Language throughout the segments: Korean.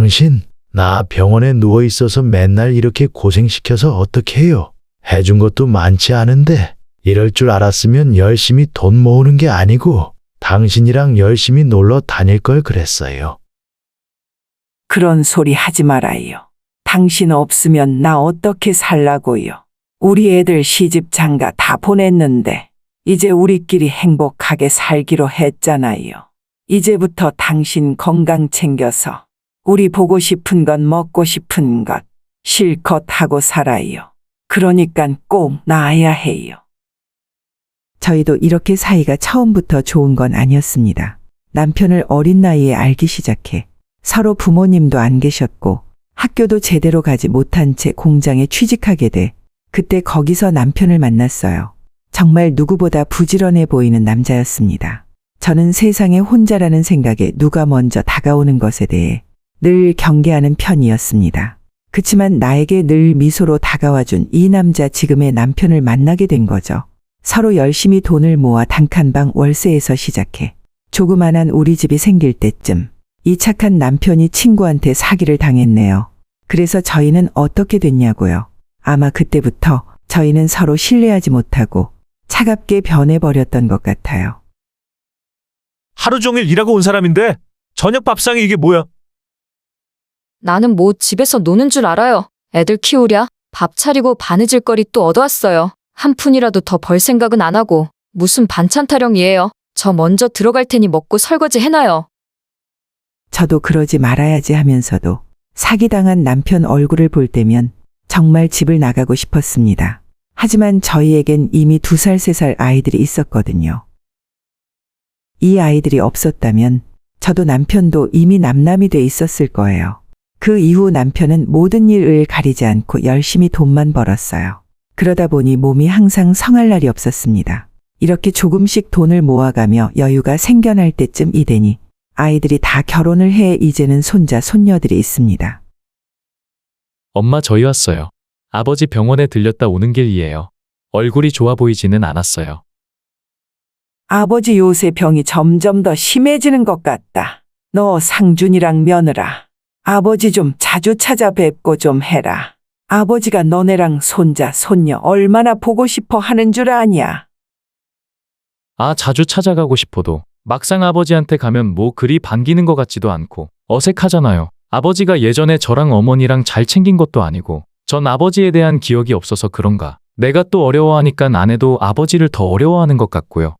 당신, 나 병원에 누워 있어서 맨날 이렇게 고생시켜서 어떻게 해요? 해준 것도 많지 않은데 이럴 줄 알았으면 열심히 돈 모으는 게 아니고 당신이랑 열심히 놀러 다닐 걸 그랬어요. 그런 소리 하지 말아요. 당신 없으면 나 어떻게 살라고요. 우리 애들 시집 장가 다 보냈는데 이제 우리끼리 행복하게 살기로 했잖아요. 이제부터 당신 건강 챙겨서 우리 보고 싶은 것 먹고 싶은 것 실컷 하고 살아요. 그러니까 꼭 나아야 해요. 저희도 이렇게 사이가 처음부터 좋은 건 아니었습니다. 남편을 어린 나이에 알기 시작해 서로 부모님도 안 계셨고 학교도 제대로 가지 못한 채 공장에 취직하게 돼 그때 거기서 남편을 만났어요. 정말 누구보다 부지런해 보이는 남자였습니다. 저는 세상에 혼자라는 생각에 누가 먼저 다가오는 것에 대해 늘 경계하는 편이었습니다. 그치만 나에게 늘 미소로 다가와준 이 남자 지금의 남편을 만나게 된 거죠. 서로 열심히 돈을 모아 단칸방 월세에서 시작해 조그만한 우리 집이 생길 때쯤 이 착한 남편이 친구한테 사기를 당했네요. 그래서 저희는 어떻게 됐냐고요. 아마 그때부터 저희는 서로 신뢰하지 못하고 차갑게 변해버렸던 것 같아요. 하루 종일 일하고 온 사람인데 저녁 밥상이 이게 뭐야? 나는 뭐 집에서 노는 줄 알아요. 애들 키우랴 밥 차리고 바느질 거리 또 얻어왔어요. 한 푼이라도 더 벌 생각은 안 하고 무슨 반찬 타령이에요. 저 먼저 들어갈 테니 먹고 설거지 해놔요. 저도 그러지 말아야지 하면서도 사기당한 남편 얼굴을 볼 때면 정말 집을 나가고 싶었습니다. 하지만 저희에겐 이미 2살, 3살 아이들이 있었거든요. 이 아이들이 없었다면 저도 남편도 이미 남남이 돼 있었을 거예요. 그 이후 남편은 모든 일을 가리지 않고 열심히 돈만 벌었어요. 그러다 보니 몸이 항상 성할 날이 없었습니다. 이렇게 조금씩 돈을 모아가며 여유가 생겨날 때쯤이 되니 아이들이 다 결혼을 해 이제는 손자, 손녀들이 있습니다. 엄마 저희 왔어요. 아버지 병원에 들렸다 오는 길이에요. 얼굴이 좋아 보이지는 않았어요. 아버지 요새 병이 점점 더 심해지는 것 같다. 너 상준이랑 며느라. 아버지 좀 자주 찾아뵙고 좀 해라. 아버지가 너네랑 손자, 손녀 얼마나 보고 싶어 하는 줄 아냐. 아, 자주 찾아가고 싶어도 막상 아버지한테 가면 뭐 그리 반기는 것 같지도 않고 어색하잖아요. 아버지가 예전에 저랑 어머니랑 잘 챙긴 것도 아니고 전 아버지에 대한 기억이 없어서 그런가. 내가 또 어려워하니까 아내도 아버지를 더 어려워하는 것 같고요.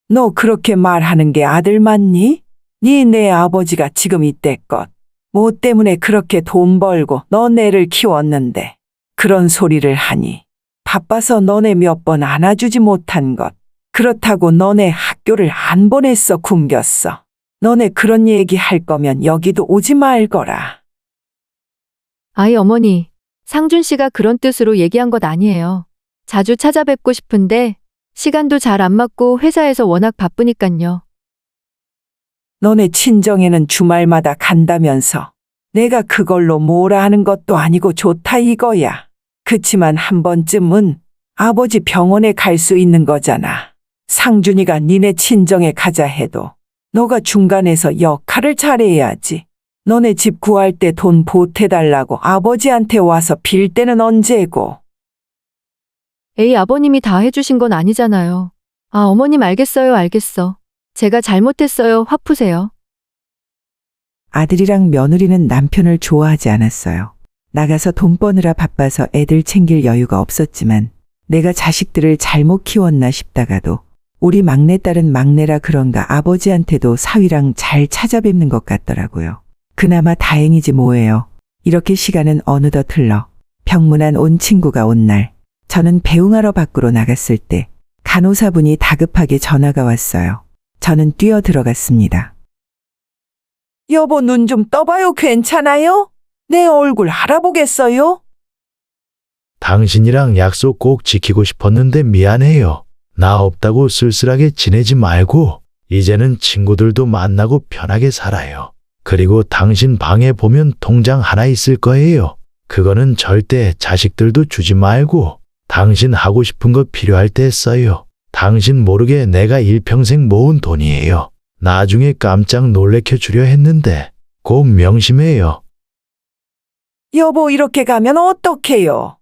너 그렇게 말하는 게 아들 맞니? 네 아버지가 지금 이때껏 뭐 때문에 그렇게 돈 벌고 너네를 키웠는데 그런 소리를 하니 바빠서 너네 몇 번 안아주지 못한 것. 그렇다고 너네 학교를 안 보냈어 굶겼어. 너네 그런 얘기 할 거면 여기도 오지 말거라. 아이 어머니, 상준 씨가 그런 뜻으로 얘기한 것 아니에요. 자주 찾아뵙고 싶은데 시간도 잘 안 맞고 회사에서 워낙 바쁘니깐요. 너네 친정에는 주말마다 간다면서 내가 그걸로 뭐라 하는 것도 아니고 좋다 이거야. 그치만 한 번쯤은 아버지 병원에 갈 수 있는 거잖아. 상준이가 니네 친정에 가자 해도 너가 중간에서 역할을 잘해야지. 너네 집 구할 때 돈 보태달라고 아버지한테 와서 빌 때는 언제고. 에이 아버님이 다 해주신 건 아니잖아요. 아 어머님 알겠어요 알겠어. 제가 잘못했어요 화 푸세요. 아들이랑 며느리는 남편을 좋아하지 않았어요. 나가서 돈 버느라 바빠서 애들 챙길 여유가 없었지만 내가 자식들을 잘못 키웠나 싶다가도 우리 막내딸은 막내라 그런가 아버지한테도 사위랑 잘 찾아뵙는 것 같더라고요. 그나마 다행이지 뭐예요. 이렇게 시간은 어느덧 흘러 병문안 온 친구가 온 날 저는 배웅하러 밖으로 나갔을 때 간호사분이 다급하게 전화가 왔어요. 저는 뛰어 들어갔습니다. 여보 눈 좀 떠봐요 괜찮아요? 내 얼굴 알아보겠어요? 당신이랑 약속 꼭 지키고 싶었는데 미안해요. 나 없다고 쓸쓸하게 지내지 말고 이제는 친구들도 만나고 편하게 살아요. 그리고 당신 방에 보면 통장 하나 있을 거예요. 그거는 절대 자식들도 주지 말고 당신 하고 싶은 거 필요할 때 써요. 당신 모르게 내가 일평생 모은 돈이에요. 나중에 깜짝 놀래켜 주려 했는데 곧 명심해요. 여보, 이렇게 가면 어떡해요?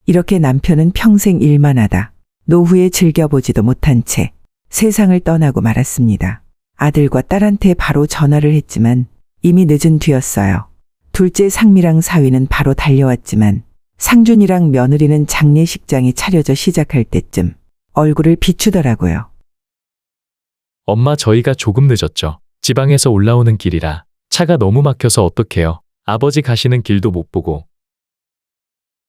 이렇게 남편은 평생 일만 하다 노후에 즐겨보지도 못한 채 세상을 떠나고 말았습니다. 아들과 딸한테 바로 전화를 했지만 이미 늦은 뒤였어요. 둘째 상미랑 사위는 바로 달려왔지만 상준이랑 며느리는 장례식장이 차려져 시작할 때쯤 얼굴을 비추더라고요. 엄마 저희가 조금 늦었죠. 지방에서 올라오는 길이라 차가 너무 막혀서 어떡해요. 아버지 가시는 길도 못 보고.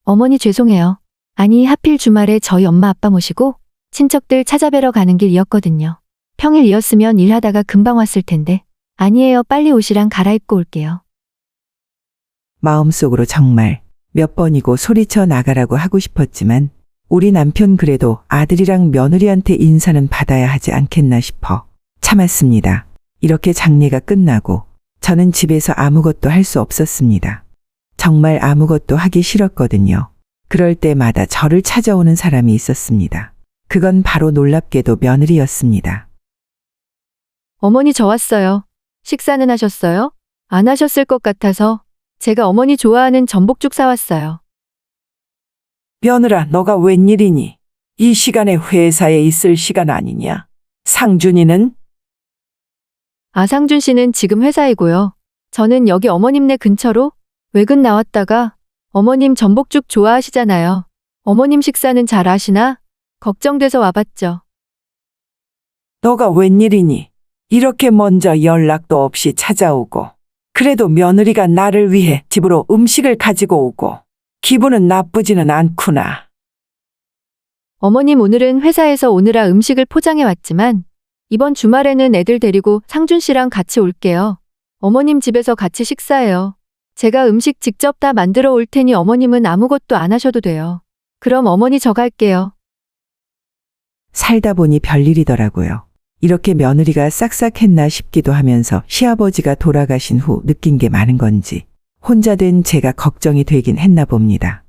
어머니 죄송해요. 아니, 하필 주말에 저희 엄마 아빠 모시고 친척들 찾아뵈러 가는 길이었거든요. 평일이었으면 일하다가 금방 왔을 텐데. 아니에요. 빨리 옷이랑 갈아입고 올게요. 마음속으로 정말 몇 번이고 소리쳐 나가라고 하고 싶었지만 우리 남편 그래도 아들이랑 며느리한테 인사는 받아야 하지 않겠나 싶어 참았습니다. 이렇게 장례가 끝나고 저는 집에서 아무것도 할 수 없었습니다. 정말 아무것도 하기 싫었거든요. 그럴 때마다 저를 찾아오는 사람이 있었습니다. 그건 바로 놀랍게도 며느리였습니다. 어머니 저 왔어요. 식사는 하셨어요? 안 하셨을 것 같아서 제가 어머니 좋아하는 전복죽 사왔어요. 며느라, 너가 웬일이니? 이 시간에 회사에 있을 시간 아니냐? 상준이는? 아상준 씨는 지금 회사이고요. 저는 여기 어머님네 근처로 외근 나왔다가 어머님 전복죽 좋아하시잖아요. 어머님 식사는 잘 하시나? 걱정돼서 와봤죠. 너가 웬일이니? 이렇게 먼저 연락도 없이 찾아오고, 그래도 며느리가 나를 위해 집으로 음식을 가지고 오고, 기분은 나쁘지는 않구나. 어머님 오늘은 회사에서 오느라 음식을 포장해 왔지만 이번 주말에는 애들 데리고 상준 씨랑 같이 올게요. 어머님 집에서 같이 식사해요. 제가 음식 직접 다 만들어 올 테니 어머님은 아무것도 안 하셔도 돼요. 그럼 어머니 저 갈게요. 살다 보니 별일이더라고요. 이렇게 며느리가 싹싹했나 싶기도 하면서 시아버지가 돌아가신 후 느낀 게 많은 건지 혼자 된 제가 걱정이 되긴 했나 봅니다.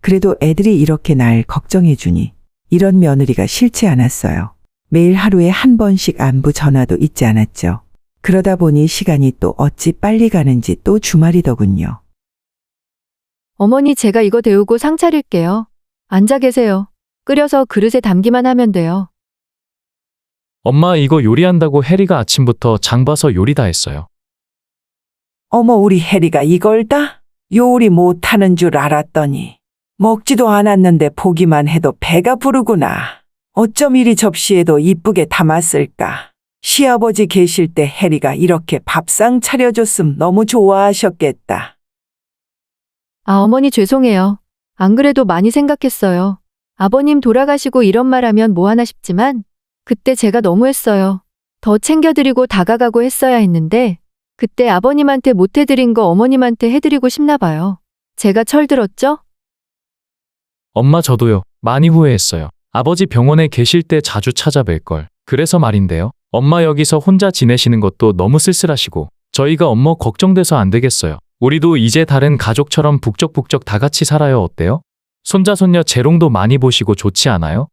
그래도 애들이 이렇게 날 걱정해 주니 이런 며느리가 싫지 않았어요. 매일 하루에 한 번씩 안부 전화도 잊지 않았죠. 그러다 보니 시간이 또 어찌 빨리 가는지 또 주말이더군요. 어머니 제가 이거 데우고 상 차릴게요. 앉아 계세요. 끓여서 그릇에 담기만 하면 돼요. 엄마 이거 요리한다고 혜리가 아침부터 장 봐서 요리 다 했어요. 어머, 우리 혜리가 이걸 다? 요리 못하는 줄 알았더니 먹지도 않았는데 보기만 해도 배가 부르구나. 어쩜 이리 접시에도 이쁘게 담았을까? 시아버지 계실 때 혜리가 이렇게 밥상 차려줬음 너무 좋아하셨겠다. 아, 어머니 죄송해요. 안 그래도 많이 생각했어요. 아버님 돌아가시고 이런 말 하면 뭐하나 싶지만 그때 제가 너무했어요. 더 챙겨드리고 다가가고 했어야 했는데 그때 아버님한테 못 해드린 거 어머님한테 해드리고 싶나 봐요. 제가 철들었죠? 엄마 저도요. 많이 후회했어요. 아버지 병원에 계실 때 자주 찾아뵐 걸. 그래서 말인데요. 엄마 여기서 혼자 지내시는 것도 너무 쓸쓸하시고 저희가 엄마 걱정돼서 안 되겠어요. 우리도 이제 다른 가족처럼 북적북적 다 같이 살아요. 어때요? 손자 손녀 재롱도 많이 보시고 좋지 않아요?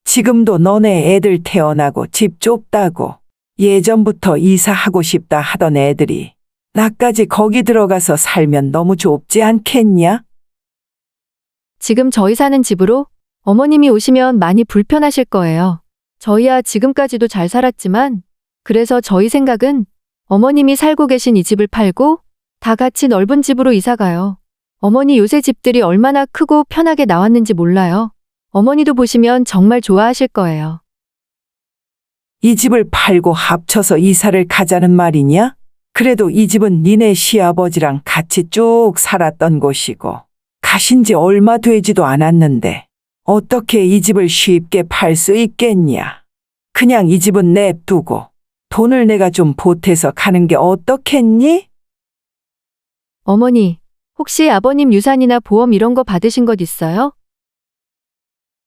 지금도 너네 애들 태어나고 집 좁다고 예전부터 이사하고 싶다 하던 애들이 나까지 거기 들어가서 살면 너무 좁지 않겠냐? 지금 저희 사는 집으로 어머님이 오시면 많이 불편하실 거예요. 저희야 지금까지도 잘 살았지만 그래서 저희 생각은 어머님이 살고 계신 이 집을 팔고 다 같이 넓은 집으로 이사가요. 어머니 요새 집들이 얼마나 크고 편하게 나왔는지 몰라요. 어머니도 보시면 정말 좋아하실 거예요. 이 집을 팔고 합쳐서 이사를 가자는 말이냐? 그래도 이 집은 니네 시아버지랑 같이 쭉 살았던 곳이고 가신 지 얼마 되지도 않았는데 어떻게 이 집을 쉽게 팔 수 있겠냐? 그냥 이 집은 냅두고 돈을 내가 좀 보태서 가는 게 어떻겠니? 어머니, 혹시 아버님 유산이나 보험 이런 거 받으신 것 있어요?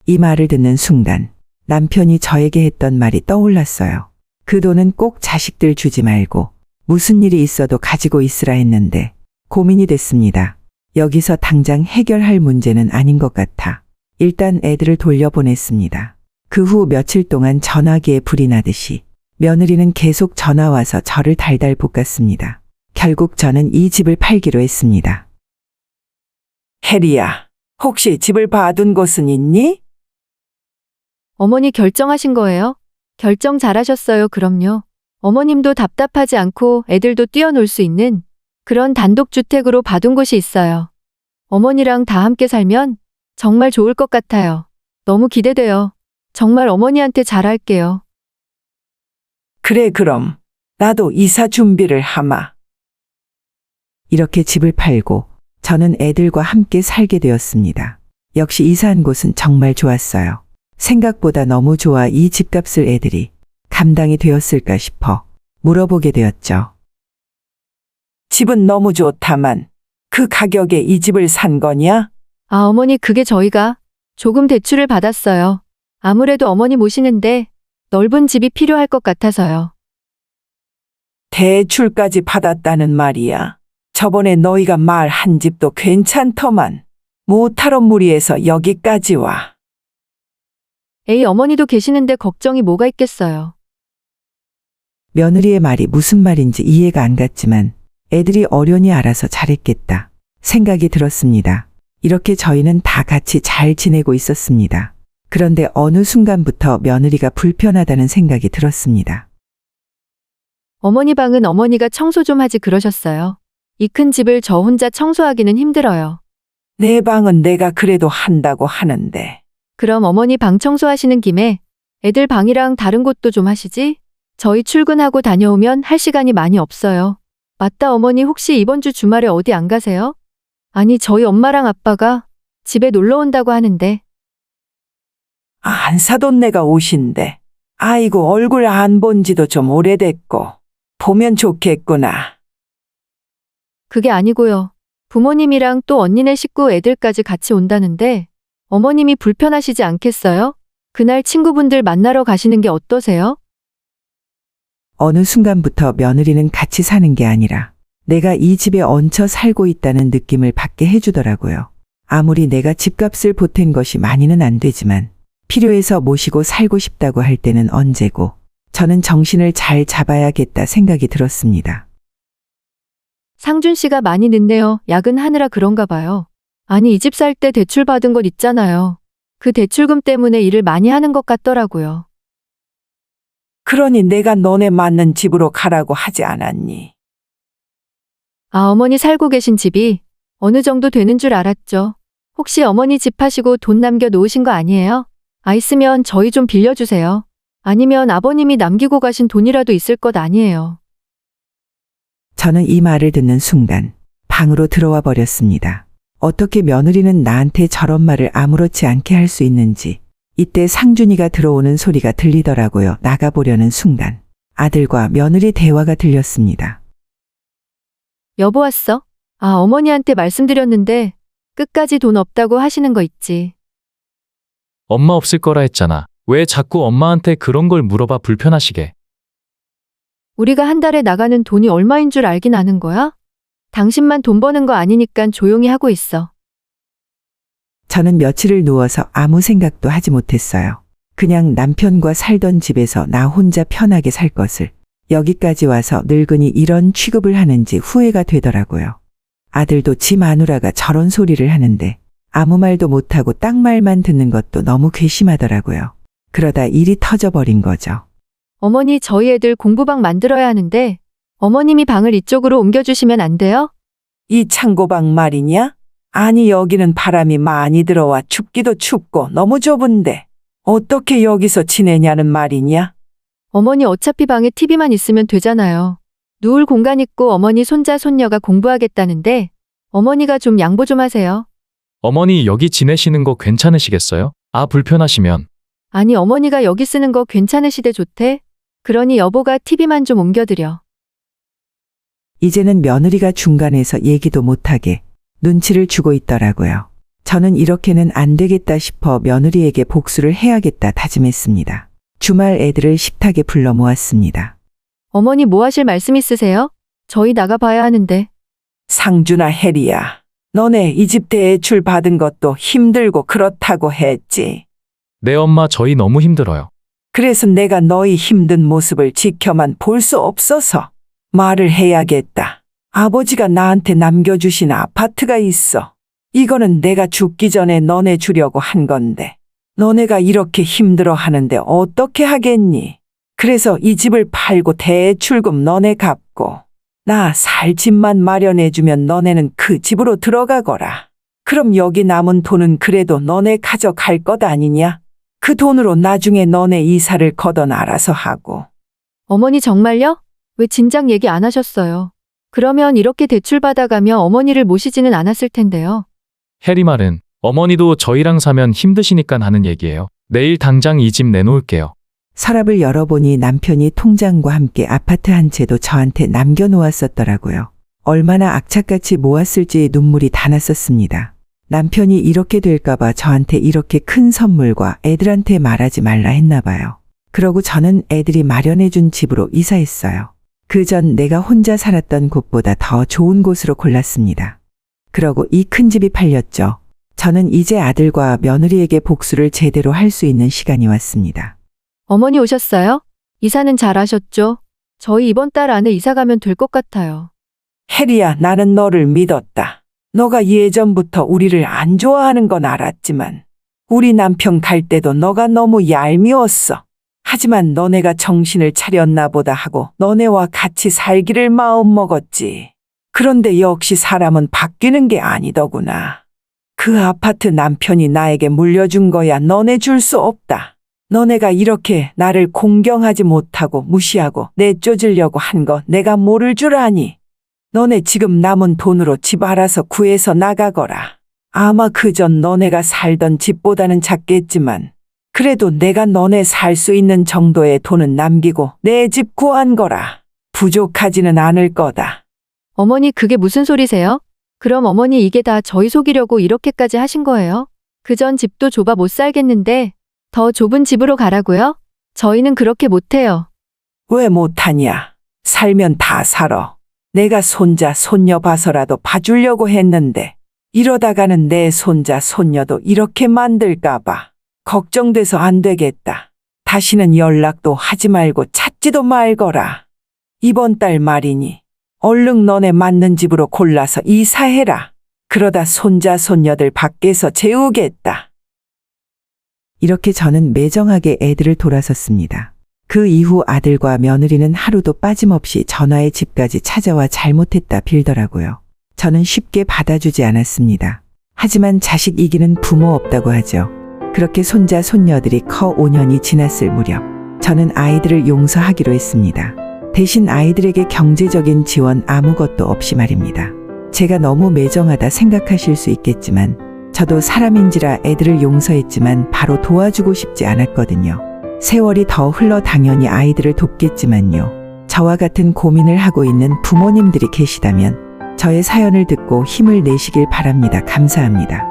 이 말을 듣는 순간 남편이 저에게 했던 말이 떠올랐어요. 그 돈은 꼭 자식들 주지 말고 무슨 일이 있어도 가지고 있으라 했는데 고민이 됐습니다. 여기서 당장 해결할 문제는 아닌 것 같아 일단 애들을 돌려보냈습니다. 그 후 며칠 동안 전화기에 불이 나듯이 며느리는 계속 전화 와서 저를 달달 볶았습니다. 결국 저는 이 집을 팔기로 했습니다. 혜리야, 혹시 집을 봐둔 곳은 있니? 어머니 결정하신 거예요? 결정 잘하셨어요, 그럼요. 어머님도 답답하지 않고 애들도 뛰어놀 수 있는 그런 단독주택으로 봐둔 곳이 있어요. 어머니랑 다 함께 살면 정말 좋을 것 같아요. 너무 기대돼요. 정말 어머니한테 잘할게요. 그래, 그럼 나도 이사 준비를 하마. 이렇게 집을 팔고 저는 애들과 함께 살게 되었습니다. 역시 이사한 곳은 정말 좋았어요. 생각보다 너무 좋아 이 집값을 애들이 감당이 되었을까 싶어 물어보게 되었죠. 집은 너무 좋다만 그 가격에 이 집을 산 거냐? 아, 어머니, 그게 저희가 조금 대출을 받았어요. 아무래도 어머니 모시는데 넓은 집이 필요할 것 같아서요. 대출까지 받았다는 말이야. 저번에 너희가 말한 집도 괜찮더만 모타로 무리해서 여기까지 와. 에이, 어머니도 계시는데 걱정이 뭐가 있겠어요. 며느리의 말이 무슨 말인지 이해가 안 갔지만 애들이 어련히 알아서 잘했겠다 생각이 들었습니다. 이렇게 저희는 다 같이 잘 지내고 있었습니다. 그런데 어느 순간부터 며느리가 불편하다는 생각이 들었습니다. 어머니 방은 어머니가 청소 좀 하지 그러셨어요. 이 큰 집을 저 혼자 청소하기는 힘들어요. 내 방은 내가 그래도 한다고 하는데. 그럼 어머니 방 청소하시는 김에 애들 방이랑 다른 곳도 좀 하시지? 저희 출근하고 다녀오면 할 시간이 많이 없어요. 맞다, 어머니 혹시 이번 주 주말에 어디 안 가세요? 아니, 저희 엄마랑 아빠가 집에 놀러 온다고 하는데. 안 사돈 내가 오신대. 아이고, 얼굴 안 본 지도 좀 오래됐고 보면 좋겠구나. 그게 아니고요. 부모님이랑 또 언니네 식구 애들까지 같이 온다는데 어머님이 불편하시지 않겠어요? 그날 친구분들 만나러 가시는 게 어떠세요? 어느 순간부터 며느리는 같이 사는 게 아니라 내가 이 집에 얹혀 살고 있다는 느낌을 받게 해주더라고요. 아무리 내가 집값을 보탠 것이 많이는 안 되지만 필요해서 모시고 살고 싶다고 할 때는 언제고 저는 정신을 잘 잡아야겠다 생각이 들었습니다. 상준 씨가 많이 늦네요. 야근하느라 그런가 봐요. 아니, 이 집 살 때 대출 받은 것 있잖아요. 그 대출금 때문에 일을 많이 하는 것 같더라고요. 그러니 내가 너네 맞는 집으로 가라고 하지 않았니? 아, 어머니 살고 계신 집이 어느 정도 되는 줄 알았죠. 혹시 어머니 집 파시고 돈 남겨 놓으신 거 아니에요? 아, 있으면 저희 좀 빌려주세요. 아니면 아버님이 남기고 가신 돈이라도 있을 것 아니에요. 저는 이 말을 듣는 순간 방으로 들어와 버렸습니다. 어떻게 며느리는 나한테 저런 말을 아무렇지 않게 할 수 있는지. 이때 상준이가 들어오는 소리가 들리더라고요. 나가보려는 순간 아들과 며느리 대화가 들렸습니다. 여보 왔어? 아, 어머니한테 말씀드렸는데 끝까지 돈 없다고 하시는 거 있지. 엄마 없을 거라 했잖아. 왜 자꾸 엄마한테 그런 걸 물어봐 불편하시게. 우리가 한 달에 나가는 돈이 얼마인 줄 알긴 아는 거야? 당신만 돈 버는 거 아니니깐 조용히 하고 있어. 저는 며칠을 누워서 아무 생각도 하지 못했어요. 그냥 남편과 살던 집에서 나 혼자 편하게 살 것을 여기까지 와서 늙은이 이런 취급을 하는지 후회가 되더라고요. 아들도 지 마누라가 저런 소리를 하는데 아무 말도 못하고 딱 말만 듣는 것도 너무 괘씸하더라고요. 그러다 일이 터져버린 거죠. 어머니, 저희 애들 공부방 만들어야 하는데 어머님이 방을 이쪽으로 옮겨주시면 안 돼요? 이 창고방 말이냐? 아니, 여기는 바람이 많이 들어와 춥기도 춥고 너무 좁은데 어떻게 여기서 지내냐는 말이냐? 어머니 어차피 방에 TV만 있으면 되잖아요. 누울 공간 있고 어머니 손자 손녀가 공부하겠다는데 어머니가 좀 양보 좀 하세요. 어머니 여기 지내시는 거 괜찮으시겠어요? 아, 불편하시면. 아니, 어머니가 여기 쓰는 거 괜찮으시대 좋대? 그러니 여보가 TV만 좀 옮겨드려. 이제는 며느리가 중간에서 얘기도 못하게 눈치를 주고 있더라고요. 저는 이렇게는 안 되겠다 싶어 며느리에게 복수를 해야겠다 다짐했습니다. 주말 애들을 식탁에 불러 모았습니다. 어머니 뭐 하실 말씀 있으세요? 저희 나가봐야 하는데. 상준아, 혜리야. 너네 이 집 대출 받은 것도 힘들고 그렇다고 했지. 네 엄마 저희 너무 힘들어요. 그래서 내가 너희 힘든 모습을 지켜만 볼 수 없어서 말을 해야겠다. 아버지가 나한테 남겨주신 아파트가 있어. 이거는 내가 죽기 전에 너네 주려고 한 건데. 너네가 이렇게 힘들어 하는데 어떻게 하겠니? 그래서 이 집을 팔고 대출금 너네 갚고 나 살 집만 마련해주면 너네는 그 집으로 들어가거라. 그럼 여기 남은 돈은 그래도 너네 가져갈 것 아니냐? 그 돈으로 나중에 너네 이사를 거던 알아서 하고. 어머니 정말요? 왜 진작 얘기 안 하셨어요? 그러면 이렇게 대출 받아가며 어머니를 모시지는 않았을 텐데요. 해리 말은 어머니도 저희랑 사면 힘드시니까 하는 얘기예요. 내일 당장 이 집 내놓을게요. 서랍을 열어보니 남편이 통장과 함께 아파트 한 채도 저한테 남겨놓았었더라고요. 얼마나 악착같이 모았을지 눈물이 다 났었습니다. 남편이 이렇게 될까봐 저한테 이렇게 큰 선물과 애들한테 말하지 말라 했나 봐요. 그러고 저는 애들이 마련해준 집으로 이사했어요. 그전 내가 혼자 살았던 곳보다 더 좋은 곳으로 골랐습니다. 그러고 이 큰 집이 팔렸죠. 저는 이제 아들과 며느리에게 복수를 제대로 할 수 있는 시간이 왔습니다. 어머니 오셨어요? 이사는 잘하셨죠? 저희 이번 달 안에 이사 가면 될 것 같아요. 혜리야, 나는 너를 믿었다. 너가 예전부터 우리를 안 좋아하는 건 알았지만 우리 남편 갈 때도 너가 너무 얄미웠어. 하지만 너네가 정신을 차렸나 보다 하고 너네와 같이 살기를 마음먹었지. 그런데 역시 사람은 바뀌는 게 아니더구나. 그 아파트 남편이 나에게 물려준 거야. 너네 줄 수 없다. 너네가 이렇게 나를 공경하지 못하고 무시하고 내쫓으려고 한 거 내가 모를 줄 아니. 너네 지금 남은 돈으로 집 알아서 구해서 나가거라. 아마 그전 너네가 살던 집보다는 작겠지만 그래도 내가 너네 살 수 있는 정도의 돈은 남기고 내 집 구한 거라. 부족하지는 않을 거다. 어머니 그게 무슨 소리세요? 그럼 어머니 이게 다 저희 속이려고 이렇게까지 하신 거예요? 그전 집도 좁아 못 살겠는데 더 좁은 집으로 가라고요? 저희는 그렇게 못해요. 왜 못하냐? 살면 다 살아. 내가 손자, 손녀 봐서라도 봐주려고 했는데 이러다가는 내 손자, 손녀도 이렇게 만들까봐 걱정돼서 안 되겠다. 다시는 연락도 하지 말고 찾지도 말거라. 이번 달 말이니 얼른 너네 맞는 집으로 골라서 이사해라. 그러다 손자, 손녀들 밖에서 재우겠다. 이렇게 저는 매정하게 애들을 돌아섰습니다. 그 이후 아들과 며느리는 하루도 빠짐없이 전화의 집까지 찾아와 잘못했다 빌더라고요. 저는 쉽게 받아주지 않았습니다. 하지만 자식 이기는 부모 없다고 하죠. 그렇게 손자 손녀들이 커 5년이 지났을 무렵 저는 아이들을 용서하기로 했습니다. 대신 아이들에게 경제적인 지원 아무것도 없이 말입니다. 제가 너무 매정하다 생각하실 수 있겠지만 저도 사람인지라 애들을 용서했지만 바로 도와주고 싶지 않았거든요. 세월이 더 흘러 당연히 아이들을 돕겠지만요. 저와 같은 고민을 하고 있는 부모님들이 계시다면 저의 사연을 듣고 힘을 내시길 바랍니다. 감사합니다.